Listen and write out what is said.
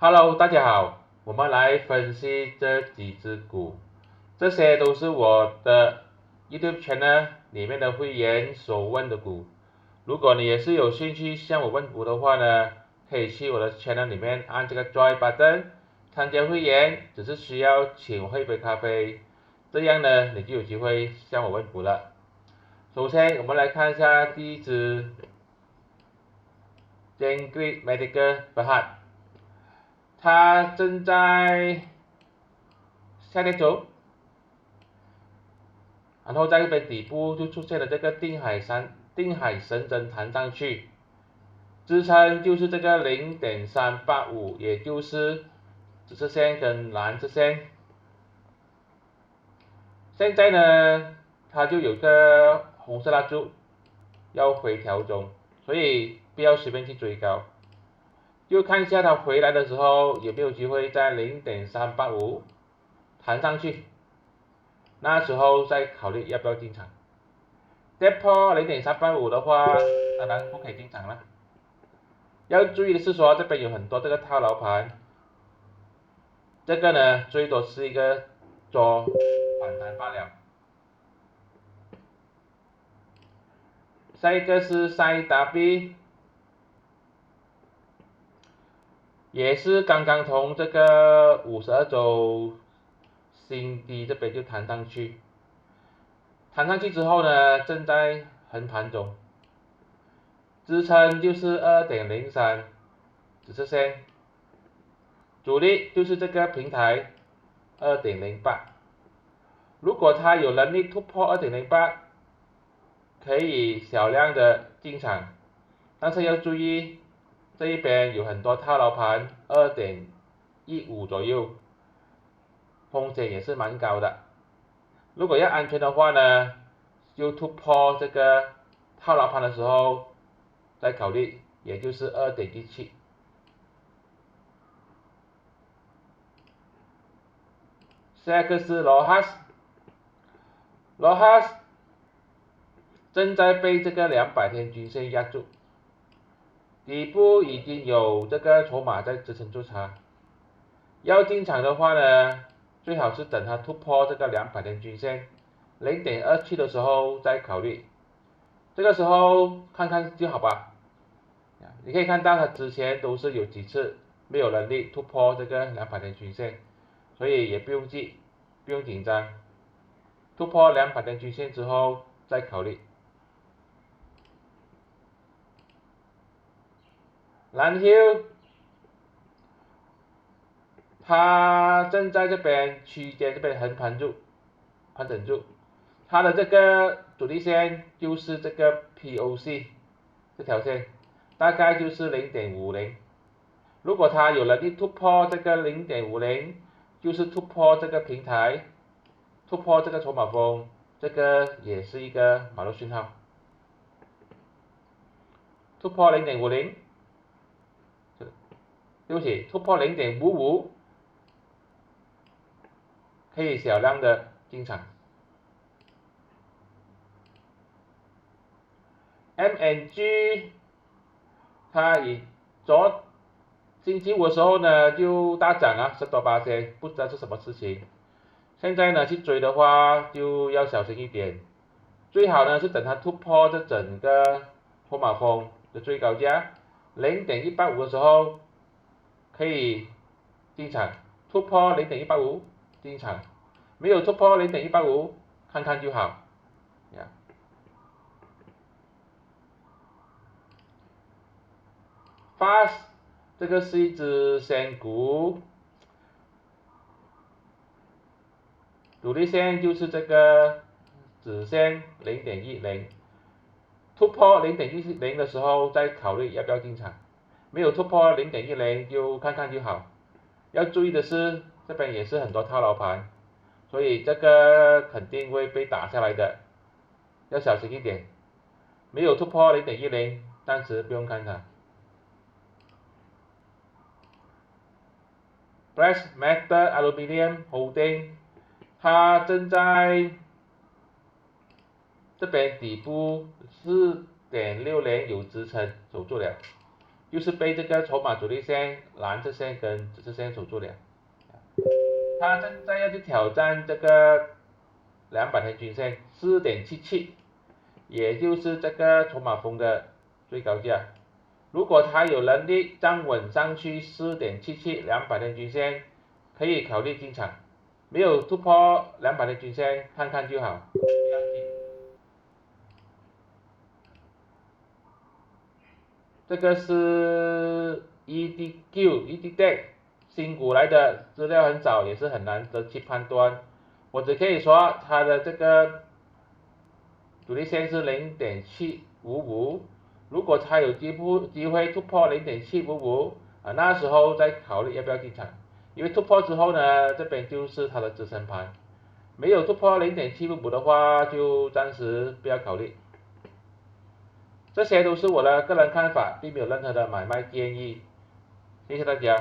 Hello，大家好，我们来分析这几只股，这些都是我的 YouTube channel 里面的会员所问的股。如果你也是有兴趣向我问股的话呢，可以去我的 channel 里面按这个 Join button，参加会员只是需要请我喝一杯咖啡，这样呢你就有机会向我问股了。首先我们来看一下第一只 Jangkrik Medical Berhad，它正在下跌中，然后在这边底部就出现了这个定海神针弹上去，支撑就是这个0.385，也就是紫色线跟蓝色线。现在呢，它就有个红色蜡烛要回调中，所以不要随便去追高，就看一下它回来的时候有没有机会在0.385弹上去，那时候再考虑要不要进场。跌破0.385的话，当然不可以进场了。要注意的是说，这边有很多这个套牢盘，这个呢最多是一个做反弹罢了。下一个是赛达币，也是刚刚从这个52周新低这边就弹上去，弹上去之后呢，正在横盘中，支撑就是2.03，紫色线，主力就是这个平台2.08。如果它有能力突破2.08，可以小量的进场，但是要注意这一边有很多套牢盘2.15左右，风险也是蛮高的。如果要安全的话呢，就突破这个套牢盘的时候再考虑，也就是2.17。下一个是罗哈斯，罗哈斯正在被这个200天均线压住，底部已经有这个筹码在支撑住它。要进场的话呢，最好是等它突破这个200天均线0.27的时候再考虑，这个时候看看就好吧。你可以看到它之前都是有几次没有能力突破这个200天均线，所以也不用急，不用紧张，突破200天均线之后再考虑。蓝 Hill 它正在这边区间这边横盘住，盘整住，它的这个主力线就是这个 POC 这条线，大概就是0.50。如果它有能力突破这个0.50，就是突破这个平台，突破这个筹码峰，这个也是一个买入讯号。突破0.50，对不起，突破0.55，可以小量的进场。MNG 它以星期五的时候呢就大涨啊，10多%，不知道是什么事情。现在呢去追的话就要小心一点，最好呢是等它突破这整个筹码峰的最高价0.185的时候可以进场，突破0.185进场，没有突破0.185看看就好。Fast 这个是一只仙股，主力线就是这个紫线0.10，突破0.10的时候再考虑要不要进场，没有突破0.10就看看就好。要注意的是，这边也是很多套牢盘，所以这个肯定会被打下来的，要小心一点。没有突破0.10，暂时不用看它。Brass Metal Aluminium Holding， 它正在这边底部4.60有支撑守住了，就是被这个筹码阻力线、蓝色线跟紫色线守住了。它正在要去挑战这个200天均线4.77，也就是这个筹码峰的最高价。如果它有能力站稳上去4.77 200天均线，可以考虑进场。没有突破200天均线，看看就好。这个是 EDQ、EDD 新股来的，资料很少，也是很难得去判断。我只可以说它的这个阻力线是0.755，如果它有机会突破0.755那时候再考虑要不要进场。因为突破之后呢，这边就是它的支撑盘，没有突破0.755的话，就暂时不要考虑。这些都是我的个人看法，并没有任何的买卖建议。谢谢大家。